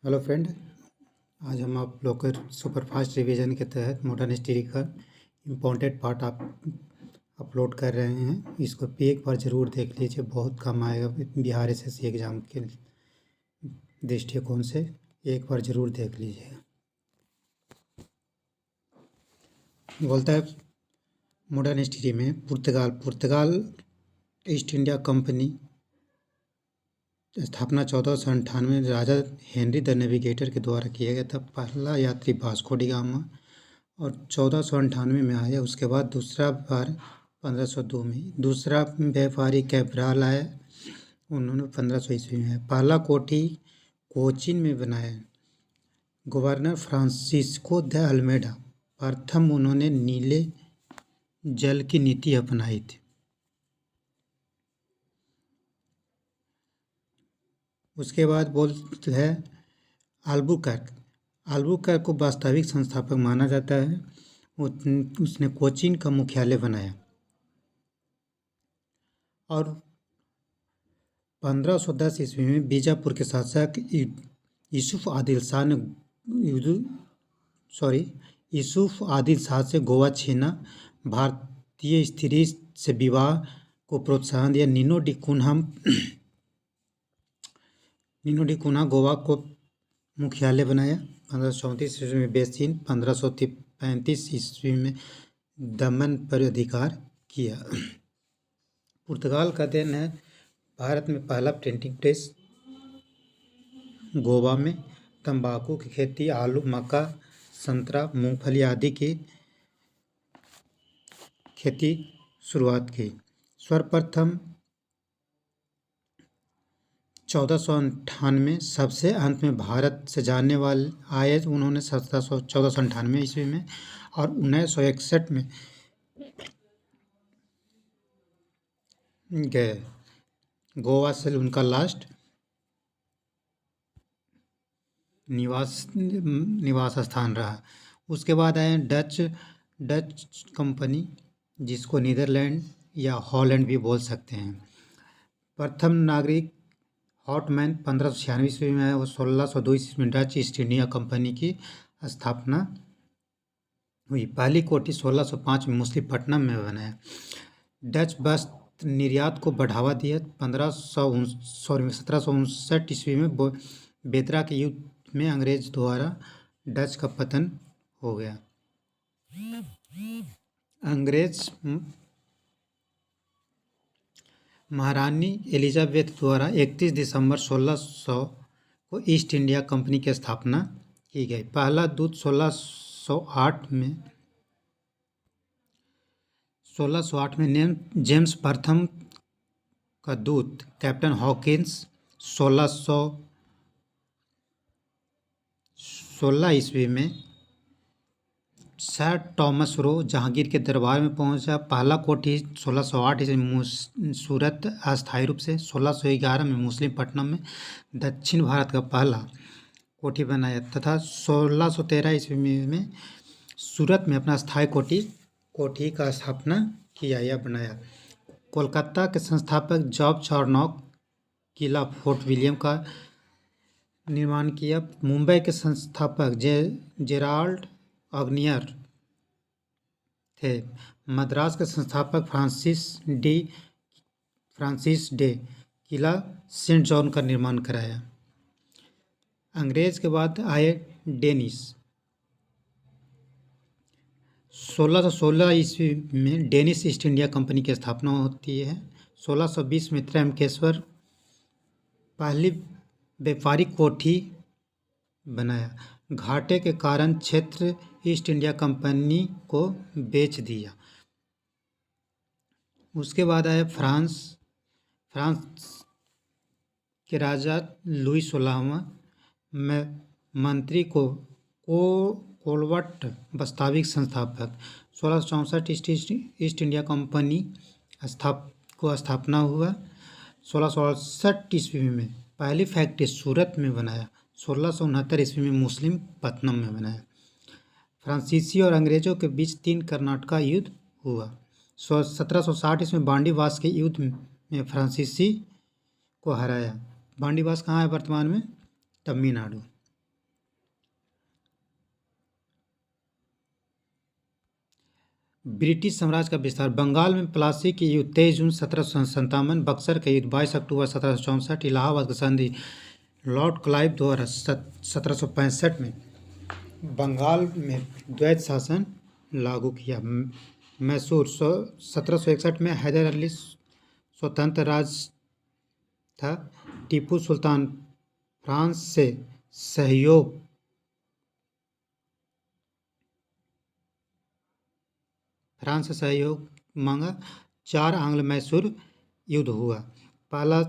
Hello friend. आज हम आप लोग के सुपरफास्ट रिवीजन के तहत मॉडर्न हिस्ट्री का इम्पोर्टेंट पार्ट आप अपलोड कर रहे हैं। इसको भी एक बार ज़रूर देख लीजिए, बहुत काम आएगा बिहार एसएससी एग्ज़ाम के दृष्टिकोण से। एक बार ज़रूर देख लीजिए। बोलता है मॉडर्न हिस्ट्री में पुर्तगाल ईस्ट इंडिया कंपनी स्थापना 1498 राजा हेनरी द नेविगेटर के द्वारा किया गया था। पहला यात्री वास्को डी गामा और 1498 में आया। उसके बाद दूसरा बार 1502 में। दूसरा व्यापारी कैब्राल आया, उन्होंने 1500 ईस्वी में। पहला कोठी कोचीन में बनाया गवर्नर फ्रांसिस्को द अल्मेडा। प्रथम उन्होंने नीले जल की नीति अपनाई थी। उसके बाद बोलते हैं अल्बुकर्क को वास्तविक संस्थापक माना जाता है। उसने कोचीन का मुख्यालय बनाया और 1510 ईस्वी में बीजापुर के शासक यूसुफ आदिल शाह से गोवा छीना। भारतीय स्त्री से विवाह को प्रोत्साहन दिया। नीनो डी कुन्हा गोवा को मुख्यालय बनाया। 1534 ईस्वी में बेसिन, 1535 ईस्वी में दमन पर अधिकार किया। पुर्तगाल का देन है भारत में पहला प्रिंटिंग प्रेस। गोवा में तंबाकू की खेती, आलू, मक्का, संतरा, मूंगफली आदि की खेती शुरुआत की। सर्वप्रथम 1498 सबसे अंत में भारत से जानने वाले आए। उन्होंने 1498 ईस्वी में और 1961 में गए। गोवा से उनका लास्ट निवास स्थान रहा। उसके बाद आए डच कंपनी, जिसको नीदरलैंड या हॉलैंड भी बोल सकते हैं। प्रथम नागरिक हॉटमैन 1596 ईस्वी में है। वो 1602 ईस्वी में डच ईस्ट इंडिया कंपनी की स्थापना हुई। पहली कोठी 1605 में मुसलीपट्टनम में बनाया। डच वस्त्र निर्यात को बढ़ावा दिया। 1759 ईस्वी में बेतरा के युद्ध में अंग्रेज द्वारा डच का पतन हो गया। अंग्रेज महारानी एलिजाबेथ द्वारा 31 दिसंबर 1600 को ईस्ट इंडिया कंपनी की स्थापना की गई। पहला दूत 1608 में जेम्स प्रथम का दूत कैप्टन हॉकिंस 1616 ईस्वी में सर टॉमस रो जहांगीर के दरबार में पहुंचा। पहला कोठी 1608 ईस्वी में सूरत अस्थायी रूप से। 1611 में मुसलीपट्टनम में दक्षिण भारत का पहला कोठी बनाया तथा 1613 ईस्वी में सूरत में अपना स्थायी कोठी का स्थापना किया या बनाया। कोलकाता के संस्थापक जॉर्ज चार्नोक किला फोर्ट विलियम का निर्माण किया। मुंबई के संस्थापक जेराल्ड ऑगनियर थे। मद्रास के संस्थापक फ्रांसिस डे किला सेंट जॉन का निर्माण कराया। अंग्रेज के बाद आए डेनिस। 1616 ईस्वी में डेनिस ईस्ट इंडिया कंपनी की स्थापना होती है। 1620 में त्रयंबकेश्वर पहली व्यापारिक कोठी बनाया। घाटे के कारण क्षेत्र ईस्ट इंडिया कंपनी को बेच दिया। उसके बाद आया फ्रांस के राजा लुई 16वां में मंत्री को कोलवट वास्तविक संस्थापक। 1664 ईस्ट इंडिया कंपनी को स्थापना हुआ। 1668 ईस्वी में पहली फैक्ट्री सूरत में बनाया। 1669 ईस्वी में मुस्लिम पत्तनम में बनाया। फ्रांसीसी और अंग्रेजों के बीच 3 कर्नाटका युद्ध हुआ। 1760 ईस्वी में बांडीवास के युद्ध में फ्रांसीसी को हराया। बांडीवास कहाँ है वर्तमान में? तमिलनाडु। ब्रिटिश साम्राज्य का विस्तार। बंगाल में प्लासी के युद्ध 23 जून 1757, बक्सर का युद्ध 22 अक्टूबर 1764, इलाहाबाद का संधि लॉर्ड क्लाइव द्वारा 1765 में बंगाल में द्वैत शासन लागू किया। मैसूर 1761 में हैदर अली स्वतंत्र राज था। टीपू सुल्तान फ्रांस से सहयोग मांगा। 4 आंग्ल मैसूर युद्ध हुआ। पहला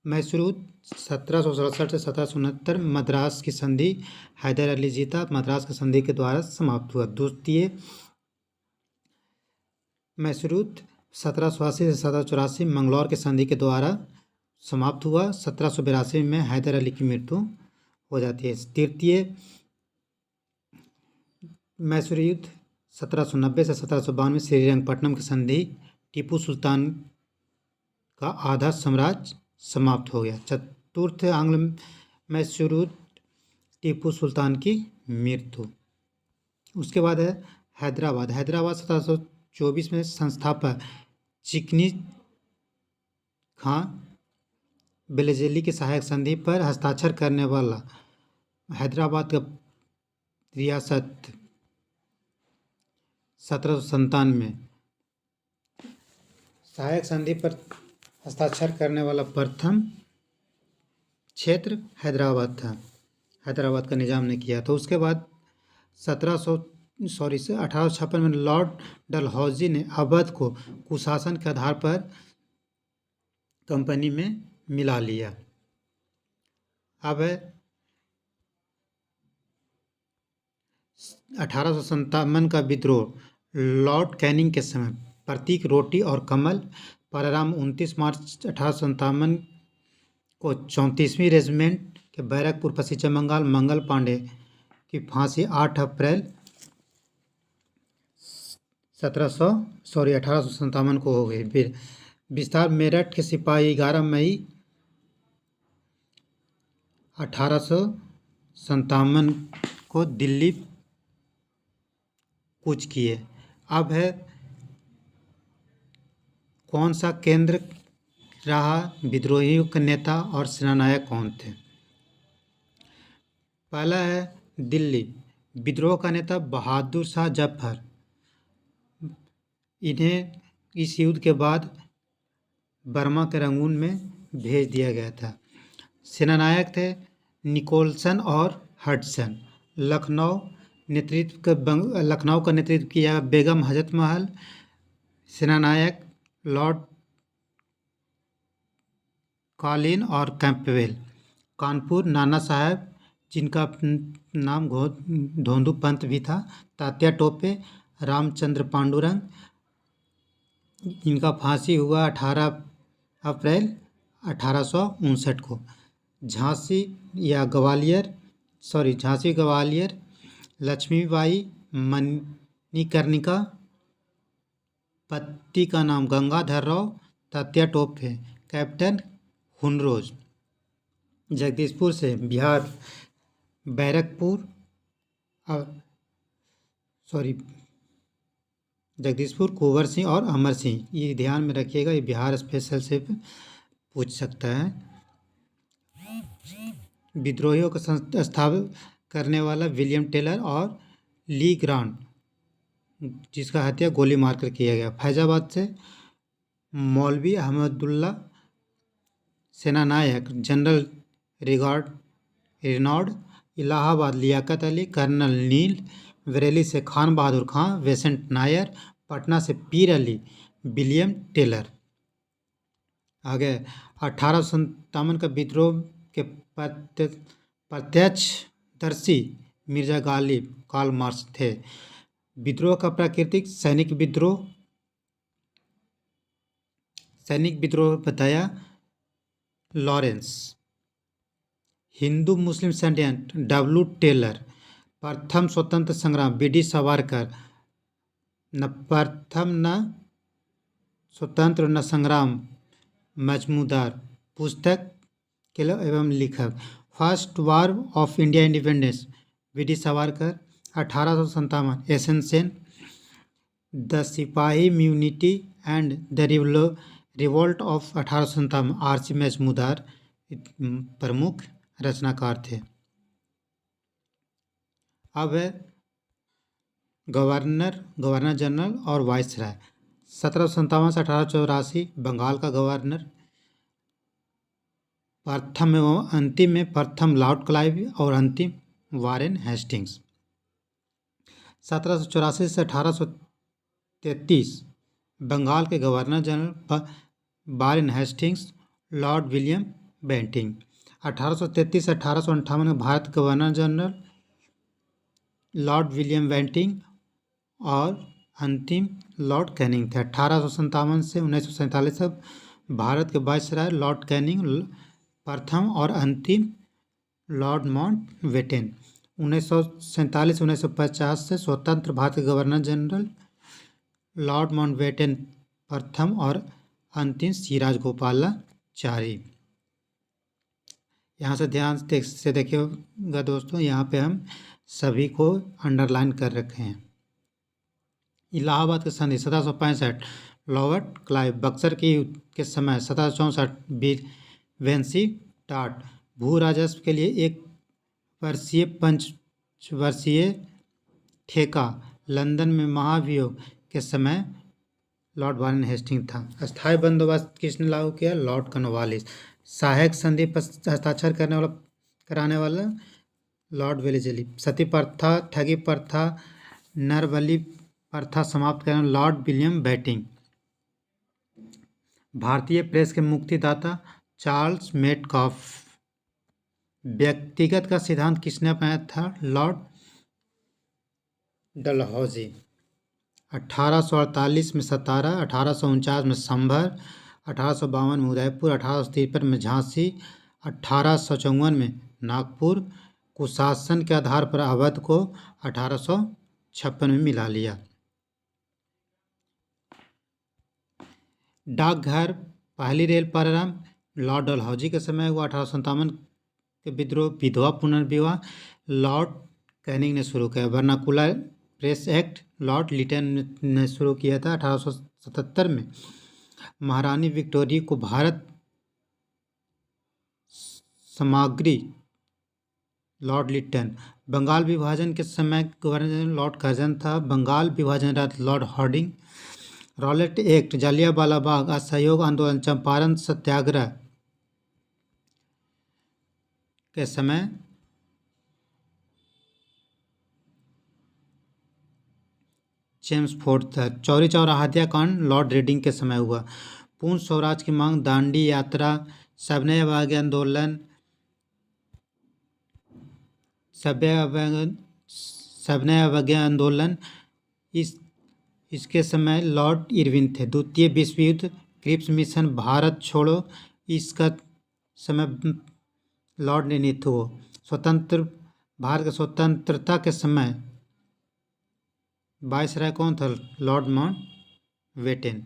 मैसूर युद्ध 1767 से 1769, मद्रास की संधि हैदर अली जीता, मद्रास की संधि के द्वारा समाप्त हुआ। द्वितीय मैसूर युद्ध 1780 से 1784, मंगलौर की संधि के द्वारा समाप्त हुआ। 1782 में हैदर अली की मृत्यु हो जाती है। तृतीय मैसूर युद्ध 1790 से 1792, श्रीरंगपट्टनम की संधि टीपू सुल्तान का आधा साम्राज्य समाप्त हो गया। चतुर्थ आंग्ल मैसूर युद्ध, टीपू सुल्तान की मृत्यु। उसके बाद है हैदराबाद। 1724 में संस्थापक चिकनी खां बेलेजेली की सहायक संधि पर हस्ताक्षर करने वाला हैदराबाद का रियासत 1797 में सहायक संधि पर हस्ताक्षर करने वाला प्रथम क्षेत्र हैदराबाद था। हैदराबाद का निजाम ने किया। तो उसके बाद 1856 में लॉर्ड डलहौजी ने अवध को कुशासन के आधार पर कंपनी में मिला लिया। अब 1857 का विद्रोह। लॉर्ड कैनिंग के समय प्रतीक रोटी और कमल परिणाम 29 मार्च 1857 को 34वीं रेजिमेंट के बैरकपुर पश्चिम बंगाल मंगल पांडे की फांसी 8 अप्रैल 1857 को हो गई। फिर विस्तार मेरठ के सिपाही 11 मई 1857 को दिल्ली कूच किए। अब है कौन सा केंद्र रहा, विद्रोहियों के नेता और सेनानायक कौन थे। पहला है दिल्ली। विद्रोह का नेता बहादुर शाह जफर। इन्हें इस युद्ध के बाद बर्मा के रंगून में भेज दिया गया था। सेनानायक थे निकोलसन और हडसन। लखनऊ का नेतृत्व किया बेगम हजरत महल। सेनानायक लॉर्ड कॉलिन और कैंपबेल। कानपुर नाना साहब, जिनका नाम धोंदू पंत भी था। तात्या टोपे, रामचंद्र पांडुरंग, इनका फांसी हुआ 18 अप्रैल 1859 को। झांसी ग्वालियर, लक्ष्मीबाई मणिकर्णिका, पति का नाम गंगाधर राव, तात्या टोपे, कैप्टन हुनरोज। जगदीशपुर से बिहार बैरकपुर जगदीशपुर कुंवर सिंह और अमर सिंह। ये ध्यान में रखिएगा, ये बिहार स्पेशल से पूछ सकता है। विद्रोहियों का स्थापित करने वाला विलियम टेलर और ली ग्रांट, जिसका हत्या गोली मारकर किया गया। फैजाबाद से मौलवी अहमदुल्ला। सेनानायक general Renaud. Allahabad Liaquat Ali, colonel Neill. Bareilly से खान बहादुर खां, वेसेंट नायर। पटना से पीर अली, विलियम टेलर। आगे 1857 का विद्रोह के प्रत्यक्षदर्शी मिर्जा गालिब कार्ल मार्क्स थे। विद्रोह का प्राकृतिक सैनिक विद्रोह बताया लॉरेंस। हिंदू मुस्लिम षड्यंत्र डब्ल्यू टेलर। प्रथम स्वतंत्र संग्राम बीडी सावरकर। प्रथम स्वतंत्र न संग्राम मजमूदार। पुस्तक एवं लेखक। First war of India independence B D Savarkar. 1857 ascension the sepoy mutiny and the revolt of 1857 R C Majumdar प्रमुख रचनाकार थे। अब है गवर्नर जनरल और वाइसराय। 1757 से 1884 बंगाल का गवर्नर प्रथम एवं अंतिम में प्रथम लॉर्ड क्लाइव और अंतिम वारेन हेस्टिंग्स। 1784 से 1833 बंगाल के governor general Warren Hastings, Lord William Bentinck. 1833 से 1858 में भारत के governor general Lord William Bentinck और अंतिम लॉर्ड कैनिंग थे। 1857 से 1947 तक भारत के वाइसराय लॉर्ड कैनिंग प्रथम और अंतिम लॉर्ड माउंटबेटन। 1947 से 1950 से स्वतंत्र भारत के गवर्नर जनरल लॉर्ड माउंटबेटन प्रथम और अंतिम सिराज गोपालाचारी। यहाँ से ध्यान से देखिएगा दोस्तों, यहाँ पे हम सभी को अंडरलाइन कर रखे हैं। इलाहाबाद की संधि 1765, लॉर्ड क्लाइव। बक्सर के युद्ध के समय 1764 वेंसी टाट। भू राजस्व के लिए 1 वर्षीय पंचवर्षीय ठेका। लंदन में महाभियोग के समय लॉर्ड वारेन हेस्टिंग था। अस्थायी बंदोबस्त किसने लागू किया? Lord Cornwallis. सहायक संधि पर हस्ताक्षर कराने वाला लॉर्ड वेलेस्ली। सती प्रथा, ठगी प्रथा, नरबली प्रथा समाप्त करने लॉर्ड विलियम बेंटिंग। भारतीय प्रेस के मुक्तिदाता चार्ल्स मेटकाफ। व्यक्तिगत का सिद्धांत किसने अपनाया था? लॉर्ड डलहौजी। 1848 में सतारा, 1849 में संभर, 1852 में उदयपुर, 1853 में झांसी, 1854 में नागपुर। कुशासन के आधार पर अवध को 1856 में मिला लिया। डाकघर, पहली रेल प्रारंभ लॉर्ड डलहौजी के समय हुआ। 1857 के विद्रोह, विधवा पुनर्विवाह लॉर्ड कैनिंग ने शुरू किया। Vernacular press act lord Lytton ने शुरू किया था। 1877 में महारानी विक्टोरिया को भारत सामग्री लॉर्ड लिटन। बंगाल विभाजन के समय गवर्नर जनरल लॉर्ड कर्जन था। बंगाल विभाजन राज्य lord Hardinge. Rowlatt act, Jallianwala Bagh, असहयोग आंदोलन, चंपारण सत्याग्रह के समय चेम्सफोर्ड था। चौरी चौरा हत्याकांड लॉर्ड रेडिंग के समय हुआ। पूर्ण स्वराज की मांग, दांडी यात्रा, सविनय अवज्ञा आंदोलन, सविनय अवज्ञा आंदोलन इसके समय लॉर्ड इरविन थे। द्वितीय विश्व युद्ध, क्रिप्स मिशन, भारत छोड़ो इसका समय लॉर्ड नेनिथ हो। स्वतंत्र भारत की स्वतंत्रता के समय वाइसराय कौन था? Lord Mountbatten.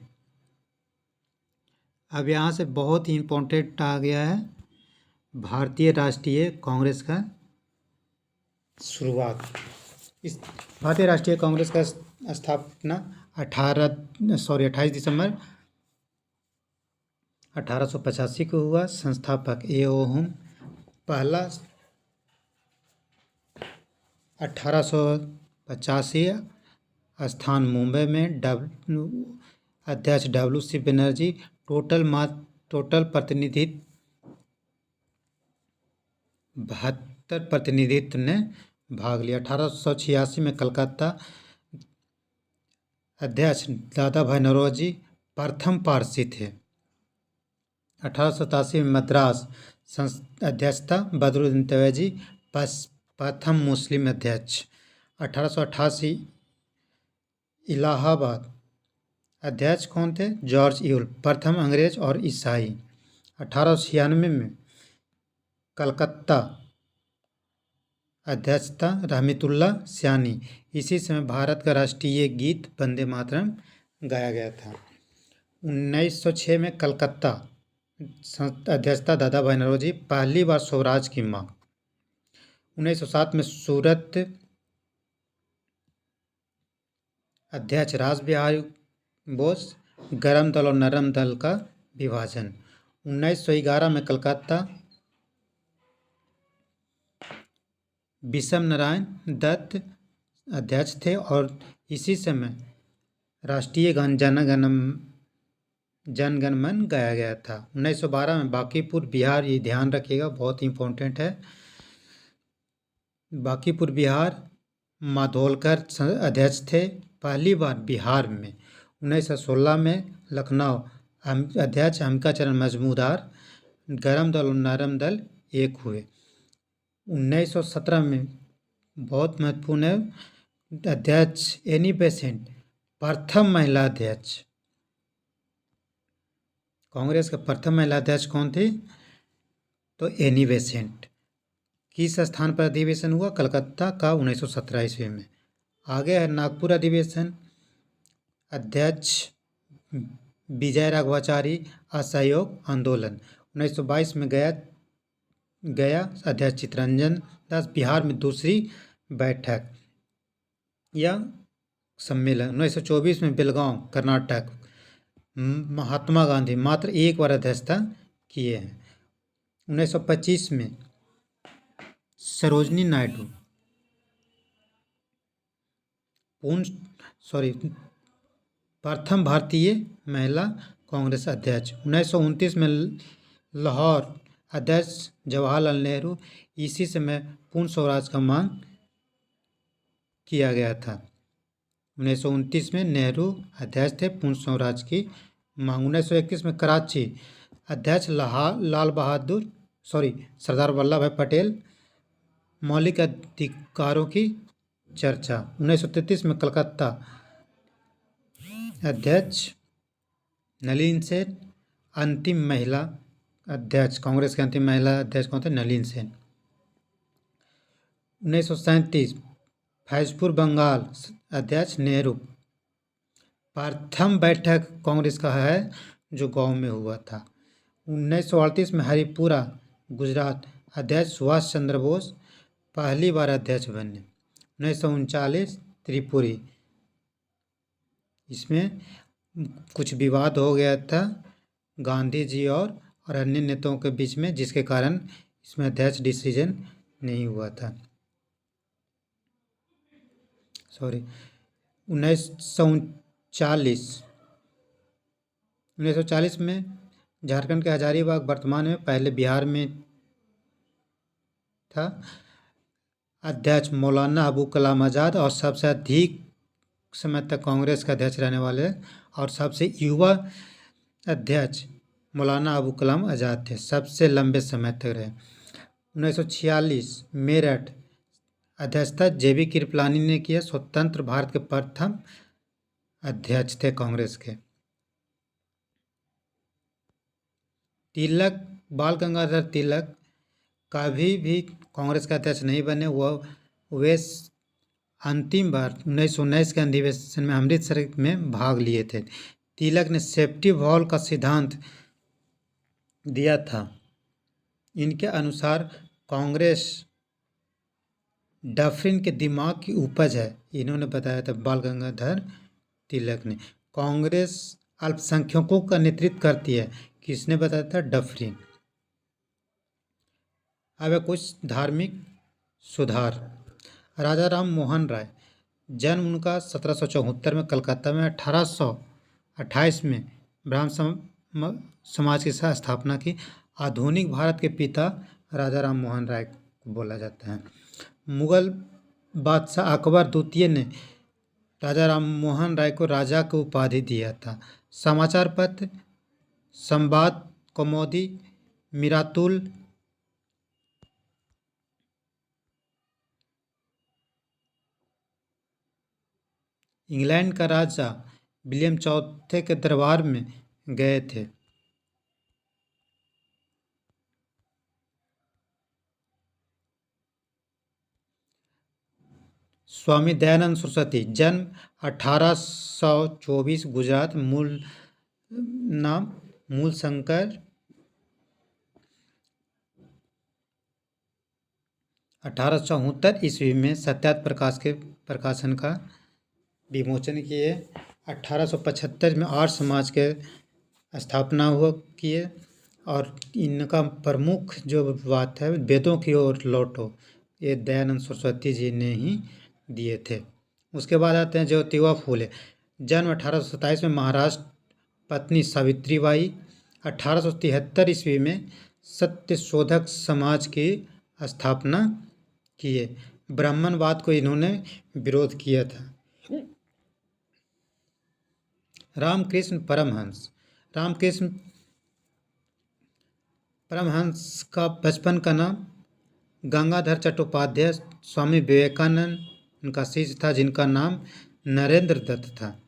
अब यहाँ से बहुत ही इम्पोर्टेंट आ गया है भारतीय राष्ट्रीय कांग्रेस का शुरुआत। इस भारतीय राष्ट्रीय कांग्रेस का स्थापना 28 दिसंबर 1885 को हुआ। संस्थापक ए.ओ. हुम। पहला 1885 स्थान मुंबई में। अध्यक्ष W.C. बनर्जी। टोटल प्रतिनिधित्व 72 प्रतिनिधित्व ने भाग लिया। 1886 में कलकत्ता। अध्यक्ष दादा भाई नौरोजी प्रथम पारसी थे। 1887 में मद्रास अध्यक्षता बदरुद्दीन तैयबजी प्रथम मुस्लिम अध्यक्ष। 1888 इलाहाबाद अध्यक्ष कौन थे? जॉर्ज यूल, प्रथम अंग्रेज और ईसाई। 1896 में कलकत्ता अध्यक्षता रहमतुल्लाह सियानी। इसी समय भारत का राष्ट्रीय गीत वंदे मातरम गाया गया था। 1906 में कलकत्ता अध्यक्षता दादा भाई नौरोजी। पहली बार स्वराज की मांग। 1907 में सूरत अध्यक्ष रास बिहारी बोस। गरम दल और नरम दल का विभाजन। 1911 में कलकत्ता विषम नारायण दत्त अध्यक्ष थे और इसी समय राष्ट्रीय गान जन गण मन गाया गया था। 1912 में बांकीपुर बिहार, ये ध्यान रखिएगा, बहुत इंपॉर्टेंट है। बांकीपुर बिहार माधोलकर अध्यक्ष थे पहली बार बिहार में। 1916 में लखनऊ अध्यक्ष अंबिकाचरण मजमूदार। गरम दल और नरम दल एक हुए। 1917 में बहुत महत्वपूर्ण है, अध्यक्ष एनी बेसेंट प्रथम महिला अध्यक्ष। कांग्रेस का प्रथम महिला अध्यक्ष कौन थी? तो एनी बेसेंट। किस स्थान पर अधिवेशन हुआ? कलकत्ता का 1917 ईस्वी में। आगे है नागपुर अधिवेशन। अध्यक्ष विजय राघवाचारी असहयोग आंदोलन। 1922 में गया अध्यक्ष चित्तरंजन दास। बिहार में दूसरी बैठक या सम्मेलन। 1924 में बेलगांव कर्नाटक। महात्मा गांधी मात्र एक बार अध्यक्षता किए हैं। 1925 में सरोजनी नायडू प्रथम भारतीय महिला कांग्रेस अध्यक्ष। 1929 में लाहौर अध्यक्ष जवाहरलाल नेहरू। इसी समय पूर्ण स्वराज का मांग किया गया था। 1929 में नेहरू अध्यक्ष थे, पूर्ण स्वराज की मांग। 1931 में कराची अध्यक्ष सरदार वल्लभ भाई पटेल। मौलिक अधिकारों की चर्चा। 1933 में कलकत्ता अध्यक्ष नलीन सेन। अंतिम महिला अध्यक्ष, कांग्रेस के अंतिम महिला अध्यक्ष कौन थे? नलीन सेन। 1937 फैजपुर बंगाल अध्यक्ष नेहरू। प्रथम बैठक कांग्रेस का है जो गांव में हुआ था। 1938 में हरिपुरा गुजरात अध्यक्ष सुभाष चंद्र बोस पहली बार अध्यक्ष बने। 1939 त्रिपुरी, इसमें कुछ विवाद हो गया था गांधी जी और अन्य नेताओं के बीच में, जिसके कारण इसमें अध्यक्ष डिसीजन नहीं हुआ था। 1940 में झारखंड के हजारीबाग वर्तमान में पहले बिहार में था। अध्यक्ष मौलाना अबू कलाम आज़ाद और सबसे अधिक समय तक कांग्रेस के अध्यक्ष रहने वाले और सबसे युवा अध्यक्ष मौलाना अबू कलाम आज़ाद थे, सबसे लंबे समय तक रहे। 1946 मेरठ अध्यक्षता जेबी कृपलानी ने किया। स्वतंत्र भारत के प्रथम अध्यक्ष थे कांग्रेस के। तिलक, बाल गंगाधर तिलक कभी भी कांग्रेस का अध्यक्ष नहीं बने। वे अंतिम बार 1919 के अधिवेशन में अमृतसर में भाग लिए थे। तिलक ने सेफ्टी वॉल्व का सिद्धांत दिया था। इनके अनुसार कांग्रेस डफरिन के दिमाग की उपज है, इन्होंने बताया था बाल गंगाधर तिलक ने। कांग्रेस अल्पसंख्यकों का नेतृत्व करती है, किसने बताया था? डफरिन। अब कुछ धार्मिक सुधार। राजा राम मोहन राय, जन्म उनका 1774 में कलकत्ता में। 1828 में ब्राह्मण समाज की स्थापना की। आधुनिक भारत के पिता राजा राम मोहन राय को बोला जाता है। मुगल बादशाह अकबर द्वितीय ने राजा राम मोहन राय को राजा की उपाधि दिया था। समाचार पत्र संवाद कौमुदी, मिरातुल, इंग्लैंड का राजा विलियम चौथे के दरबार में गए थे। स्वामी दयानंद सरस्वती, जन्म 1824 गुजरात। मूल नाम मूलशंकर। 1874 ईस्वी में सत्यार्थ प्रकाश के प्रकाशन का विमोचन किए। 1875 में आर्य समाज के स्थापना हुआ किए और इनका प्रमुख जो बात है वेदों की ओर लौटो, ये दयानंद सरस्वती जी ने ही दिए थे। उसके बाद आते हैं ज्योतिबा फूले। जन्म 1827 में महाराष्ट्र, पत्नी सावित्रीबाई। 1873 ईस्वी में सत्यशोधक समाज की स्थापना किए। ब्राह्मणवाद को इन्होंने विरोध किया था। रामकृष्ण परमहंस। रामकृष्ण परमहंस का बचपन का नाम गंगाधर चट्टोपाध्याय स्वामी विवेकानंद उनका शिष्य था, जिनका नाम नरेंद्र दत्त था।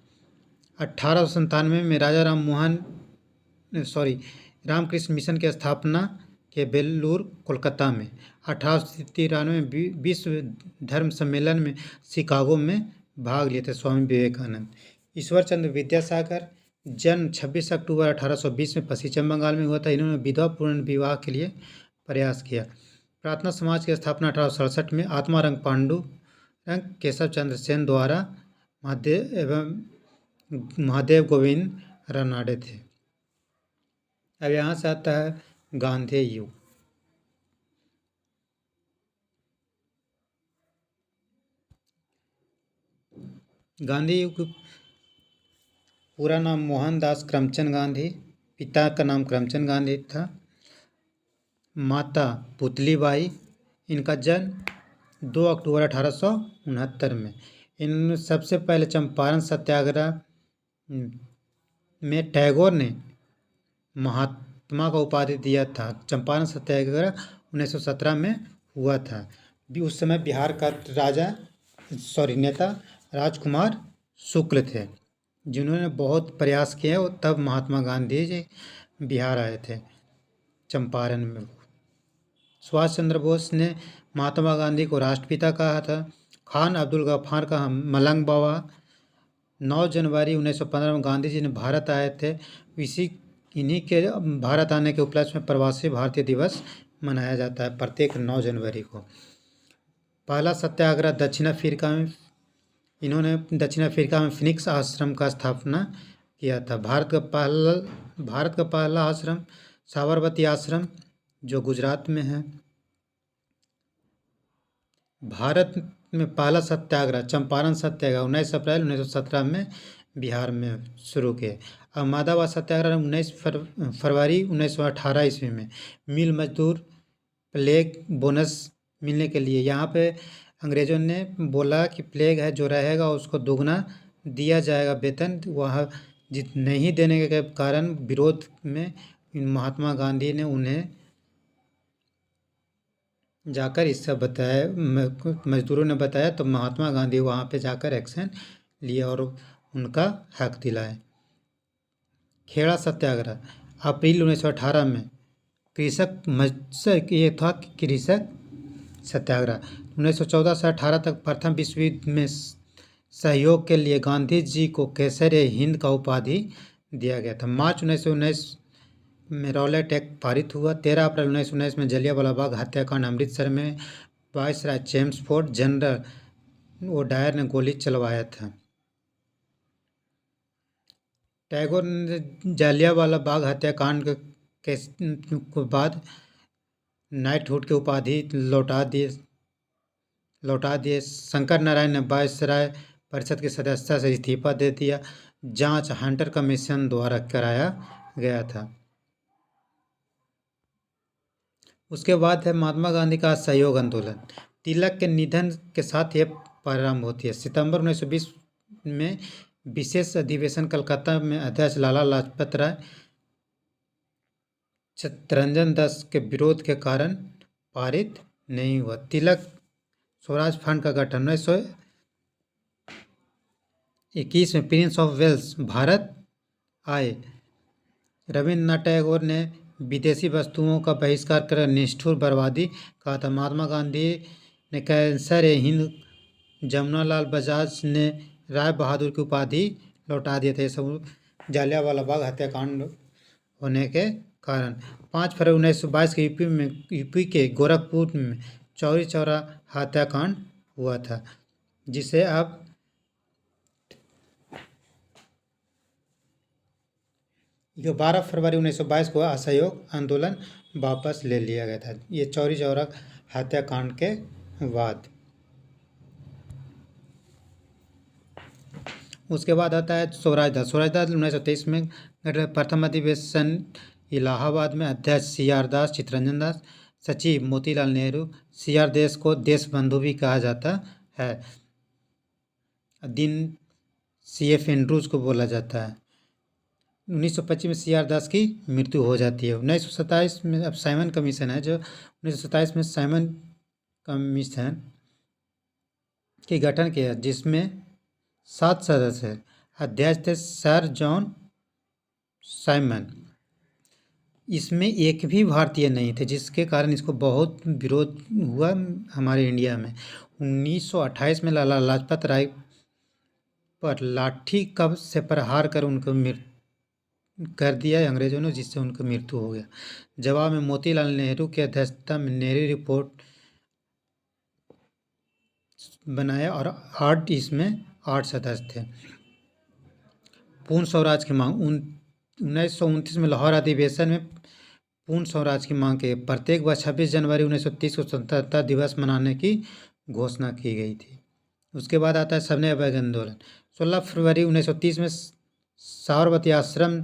1897 में रामकृष्ण मिशन की स्थापना के बेलूर कोलकाता में। 1893 में विश्व धर्म सम्मेलन में शिकागो में भाग लिए थे स्वामी विवेकानंद। ईश्वर चंद्र विद्यासागर। जन्म 26 अक्टूबर 1820 में पश्चिम बंगाल में हुआ था। इन्होंने विधवा पूर्ण विवाह के लिए प्रयास किया। प्रार्थना समाज की स्थापना 1867 में आत्मारंग पांडुरंग केशव चंद्र सेन द्वारा महादेव गोविंद रानाडे थे। अब यहाँ से आता है गांधी युग। गांधी युग पूरा नाम मोहनदास करमचंद गांधी, पिता का नाम करमचंद गांधी था, माता पुतलीबाई। इनका जन्म 2 अक्टूबर 1869 में। इन सबसे पहले चंपारण सत्याग्रह में टैगोर ने महात्मा का उपाधि दिया था। चंपारण सत्याग्रह 1917 में हुआ था। उस समय बिहार का नेता राजकुमार शुक्ल थे, जिन्होंने बहुत प्रयास किए और तब महात्मा गांधी जी बिहार आए थे चंपारण में। सुभाष चंद्र बोस ने महात्मा गांधी को राष्ट्रपिता कहा था। खान अब्दुल गफ्फार का मलंग बाबा। 9 जनवरी 1915 में गांधी जी ने भारत आए थे। इन्हीं के भारत आने के उपलक्ष्य में प्रवासी भारतीय दिवस मनाया जाता है प्रत्येक 9 जनवरी को। पहला सत्याग्रह दक्षिण अफ्रीका में। इन्होंने दक्षिण अफ्रीका में फिनिक्स आश्रम का स्थापना किया था। भारत का पहला आश्रम साबरमती आश्रम जो गुजरात में है। भारत में पहला सत्याग्रह चंपारण सत्याग्रह 19 अप्रैल 1917 में बिहार में शुरू किए। अहमदाबाद सत्याग्रह 19 फरवरी 1918 ईस्वी में। मिल मजदूर प्लेग बोनस मिलने के लिए यहाँ पे अंग्रेजों ने बोला कि प्लेग है जो रहेगा उसको दुगना दिया जाएगा वेतन। वह नहीं देने के कारण विरोध में महात्मा गांधी ने उन्हें जाकर इससे बताया, मजदूरों ने बताया तो महात्मा गांधी वहाँ पे जाकर एक्शन लिया और उनका हक दिलाए। खेड़ा सत्याग्रह अप्रैल 1918 में। ये था कृषक सत्याग्रह 1914 से 18 तक। प्रथम विश्व युद्ध में सहयोग के लिए गांधी जी को केसर हिंद का उपाधि दिया गया था। मार्च 1919 में रॉलेट एक्ट पारित हुआ। 13 अप्रैल 1919 में जलियांवाला बाग हत्याकांड। अमृतसर में वायसराय चेम्सफोर्ड जनरल ओडायर ने गोली चलवाया था। टैगोर ने जलियांवाला बाग हत्याकांड के बाद नाइटहुड की उपाधि लौटा दिए। शंकर नारायण ने वायसराय परिषद की सदस्यता से इस्तीफा दे दिया। जांच हंटर कमीशन द्वारा कराया गया था। उसके बाद है महात्मा गांधी का असहयोग आंदोलन। तिलक के निधन के साथ यह प्रारंभ होती है। सितंबर 1920 में विशेष अधिवेशन कलकत्ता में अध्यक्ष लाला लाजपत राय चित्तरंजन दास के विरोध के कारण पारित नहीं हुआ। तिलक स्वराज फंड का गठन 1921 में प्रिंस ऑफ वेल्स भारत आए। रविन्द्रनाथ टैगोर ने विदेशी वस्तुओं का बहिष्कार कर निष्ठुर बर्बादी कहा था। महात्मा गांधी ने कैंसर हिंद। जमुनालाल बजाज ने राय बहादुर की उपाधि लौटा दिए थे। सब जलियांवाला बाग हत्याकांड होने के कारण। 5 फरवरी 1922 के यूपी के गोरखपुर में चौरी चौरा हत्याकांड हुआ था, जिसे अब 12 फरवरी 1922 को असहयोग आंदोलन वापस ले लिया गया था। ये चौरी चौरा हत्याकांड के बाद। उसके बाद आता है स्वराज दास। स्वराज दास 1923 में प्रथम अधिवेशन इलाहाबाद में। अध्यक्ष सी आर दास, चित्तरंजन दास। सचिव मोतीलाल नेहरू। सी आर दास को देश बंधु भी कहा जाता है। दिन सी एफ एंड्रूज को बोला जाता है। 1925 में सी आर दास की मृत्यु हो जाती है। 1927 में अब साइमन कमीशन है, जो 1927 में साइमन कमीशन के गठन किया, जिसमें 7 सदस्य हैं। अध्यक्ष थे सर जॉन साइमन। इसमें एक भी भारतीय नहीं थे, जिसके कारण इसको बहुत विरोध हुआ हमारे इंडिया में। 1928 में लाला लाजपत राय पर लाठी कब से प्रहार कर उनको कर दिया अंग्रेजों ने, जिससे उनकी मृत्यु हो गया। जवाब में मोतीलाल नेहरू की अध्यक्षता में नेहरू रिपोर्ट बनाया और 8 सदस्य थे। पूर्ण स्वराज की मांग। 1929 में लाहौर अधिवेशन में पूर्ण स्वराज की मांग के प्रत्येक वर्ष 26 जनवरी 1930 को स्वतंत्रता दिवस मनाने की घोषणा की गई थी। उसके बाद आता है सबने अभय आंदोलन। 16 फरवरी 1930 में साबरमती आश्रम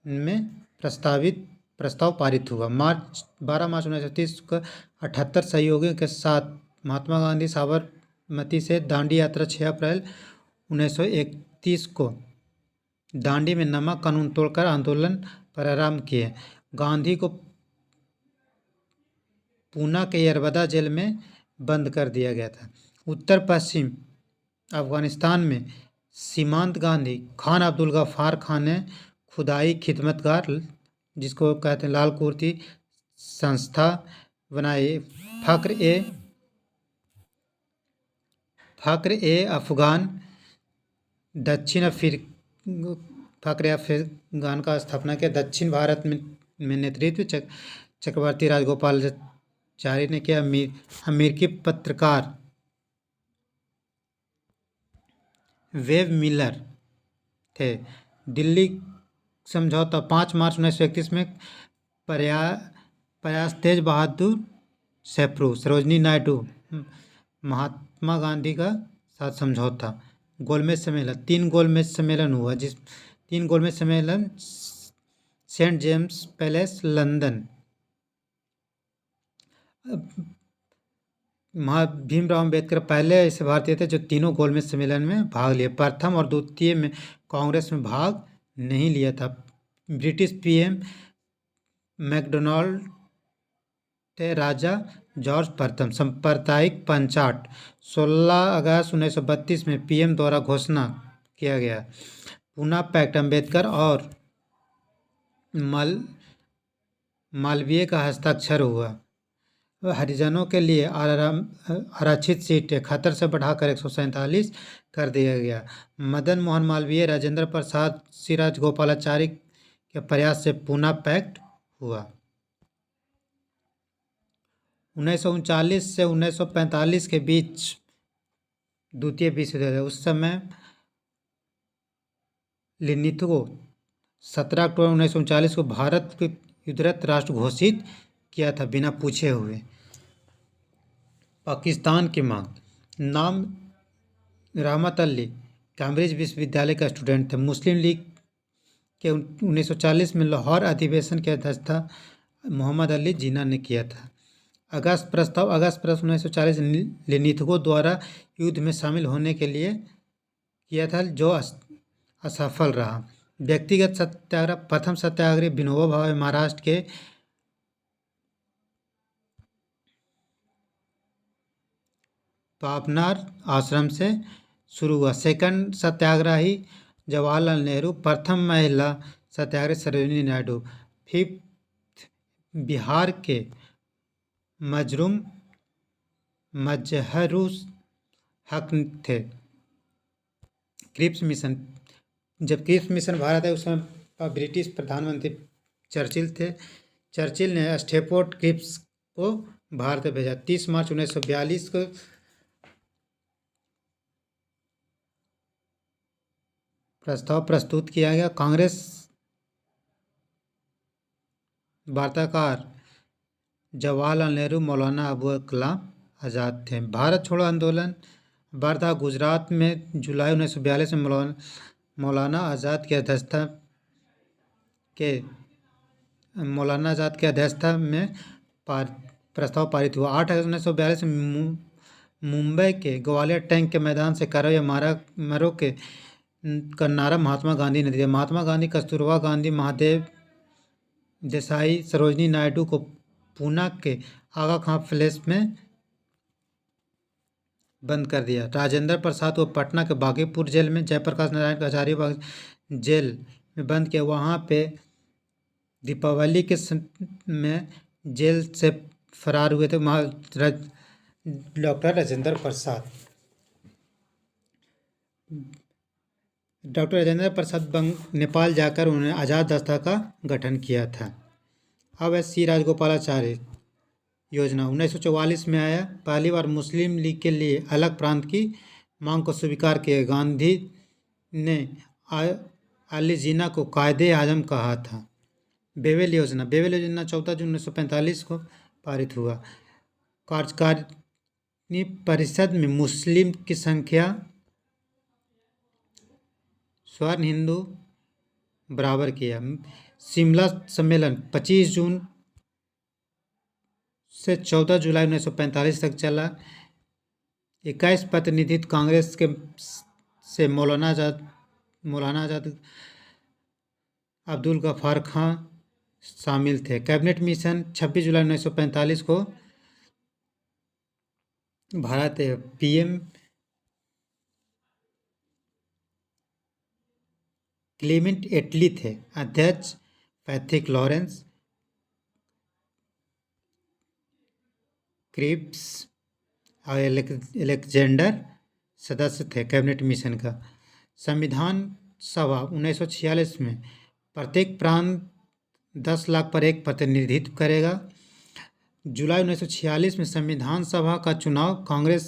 में प्रस्ताव पारित हुआ। 12 मार्च 1930 को 78 सहयोगियों के साथ महात्मा गांधी साबरमती से दांडी यात्रा 6 अप्रैल 1931 को दांडी में नमक कानून तोड़कर आंदोलन प्रारंभ किए। गांधी को पूना के यरबदा जेल में बंद कर दिया गया था। उत्तर पश्चिम अफगानिस्तान में सीमांत गांधी खान अब्दुल गफ्फार खान ने खुदाई खिदमतगार, जिसको कहते हैं लाल कुर्ती संस्था बनाई। फ़ख्र ए अफ़गान का स्थापना किया। दक्षिण भारत में नेतृत्व चक्रवर्ती राजगोपालाचारी ने किया। अमेरिकी पत्रकार वेब मिलर थे। दिल्ली समझौता 5 मार्च 1931 में प्रयास तेज बहादुर सेप्रू, सरोजनी नायडू, महात्मा गांधी का साथ समझौता। गोलमेज सम्मेलन। 3 गोलमेज सम्मेलन हुआ, 3 गोलमेज सम्मेलन saint James palace London. Bhimrao Ambedkar पहले ऐसे भारतीय थे जो तीनों गोलमेज सम्मेलन में भाग लिए। प्रथम और द्वितीय में कांग्रेस में भाग नहीं लिया था। ब्रिटिश पीएम मैकडोनाल्ड थे। राजा जॉर्ज प्रथम। सांप्रदायिक पंचाट। 16 अगस्त 1932 में पीएम द्वारा घोषणा किया गया। पूना पैक्ट। अम्बेडकर और मालवीय का हस्ताक्षर हुआ। हरिजनों के लिए आरक्षित सीटें 71 से बढ़ाकर 147 कर दिया गया। मदन मोहन मालवीय, राजेंद्र प्रसाद, सिराज गोपालाचारी के प्रयास से पूना पैक्ट हुआ। 1939 से 1945 के बीच द्वितीय विश्व युद्ध। उस समय लिनिथगो 17 अक्टूबर 1939 को भारत को युद्धरत राष्ट्र घोषित किया था, बिना पूछे हुए। पाकिस्तान की मांग। नाम रहमत अली कैम्ब्रिज विश्वविद्यालय का स्टूडेंट थे। मुस्लिम लीग के 1940 में लाहौर अधिवेशन की अध्यक्षता मोहम्मद अली जिन्ना ने किया था। अगस्त प्रस्ताव 1940 लिनिथगो द्वारा युद्ध में शामिल होने के लिए किया था, जो असफल रहा। व्यक्तिगत सत्याग्रह। प्रथम सत्याग्रही विनोबा भावे महाराष्ट्र के पापनार आश्रम से शुरू हुआ। सेकंड सत्याग्रही जवाहरलाल नेहरू। प्रथम महिला सत्याग्रही सरोजिनी नायडू। फिफ्थ बिहार के मजरूम मजहरूस हक थे। Cripps mission. जब क्रिप्स मिशन भारत है, उस समय ब्रिटिश प्रधानमंत्री चर्चिल थे। चर्चिल ने स्टेफोर्ड क्रिप्स को भारत भेजा। 30 मार्च 1942 को प्रस्ताव प्रस्तुत किया गया। कांग्रेस वार्ताकार जवाहरलाल नेहरू, मौलाना अबुल कलाम आज़ाद थे। भारत छोड़ो आंदोलन वार्ता गुजरात में जुलाई 1942 में मौलाना आज़ाद की अध्यक्षता के मौलाना आज़ाद की अध्यक्षता में प्रस्ताव पारित हुआ। 8 अगस्त 1942 में मुंबई के ग्वालियर टैंक के मैदान से करो या मरो का नारा महात्मा गांधी ने दिया। महात्मा गांधी, कस्तूरबा गांधी, महादेव देसाई, सरोजिनी नायडू को पूना के आगा खां पैलेस में बंद कर दिया। राजेंद्र प्रसाद को पटना के बागीपुर जेल में, जयप्रकाश नारायण को हजारीबाग जेल में बंद किया। वहाँ पे दीपावली के में जेल से फरार हुए थे डॉक्टर राजेंद्र प्रसाद। डॉक्टर राजेंद्र प्रसाद नेपाल जाकर उन्होंने आज़ाद रास्ता का गठन किया था। अब है सी राजगोपालाचारी योजना। 1944 में आया। पहली बार मुस्लिम लीग के लिए अलग प्रांत की मांग को स्वीकार किया। गांधी ने अली जिन्ना को कायदे आजम कहा था। बेवेल योजना 14 जून 1945 को पारित हुआ। कार्यकारिणी परिषद में मुस्लिम की संख्या स्वर्ण हिंदू बराबर किया। शिमला सम्मेलन 25 जून से 14 जुलाई 1945 तक चला। 21 प्रतिनिधित्व कांग्रेस के से मौलाना आज़ाद, अब्दुल गफ्फार खां शामिल थे। कैबिनेट मिशन 26 जुलाई 1945 को भारत पीएम क्लीमेंट एटली थे। अध्यक्ष पैथिक लॉरेंस क्रिप्स और एलेक्जेंडर सदस्य थे कैबिनेट मिशन का। संविधान सभा 1946 में प्रत्येक प्रांत 10 लाख पर एक प्रतिनिधित्व करेगा। जुलाई 1946 में संविधान सभा का चुनाव कांग्रेस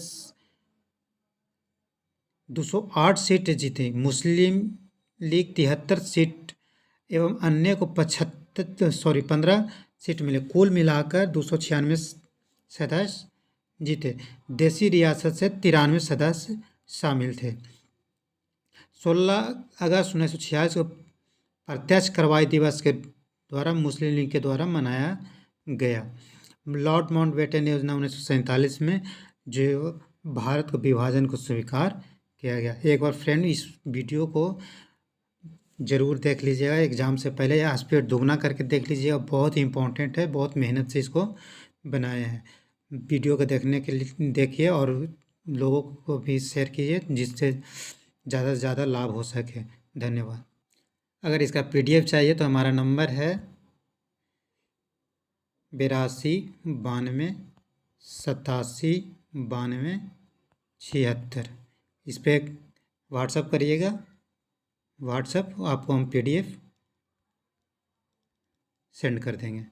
208 सीट जीती। मुस्लिम लीग 73 सीट एवं अन्य को 15 सीट मिले। कुल मिलाकर 296 सदस्य जीते। देसी रियासत से 93 सदस्य शामिल थे। 16 अगस्त 1946 को प्रत्यक्ष कार्रवाई दिवस के द्वारा मुस्लिम लीग के द्वारा मनाया गया। लॉर्ड माउंटबेटन योजना 1947 में जो भारत के विभाजन को स्वीकार किया गया। एक बार फ्रेंड इस वीडियो को ज़रूर देख लीजिएगा एग्ज़ाम से पहले, या स्पीड दुगना करके देख लीजिएगा। बहुत ही इंपॉर्टेंट है, बहुत मेहनत से इसको बनाए हैं। वीडियो को देखने के लिए देखिए और लोगों को भी शेयर कीजिए जिससे ज़्यादा से ज़्यादा लाभ हो सके। धन्यवाद। अगर इसका PDF चाहिए तो हमारा नंबर है 82 92 87 92 76। इस पर व्हाट्सअप करिएगा। व्हाट्सअप आपको हम PDF सेंड कर देंगे।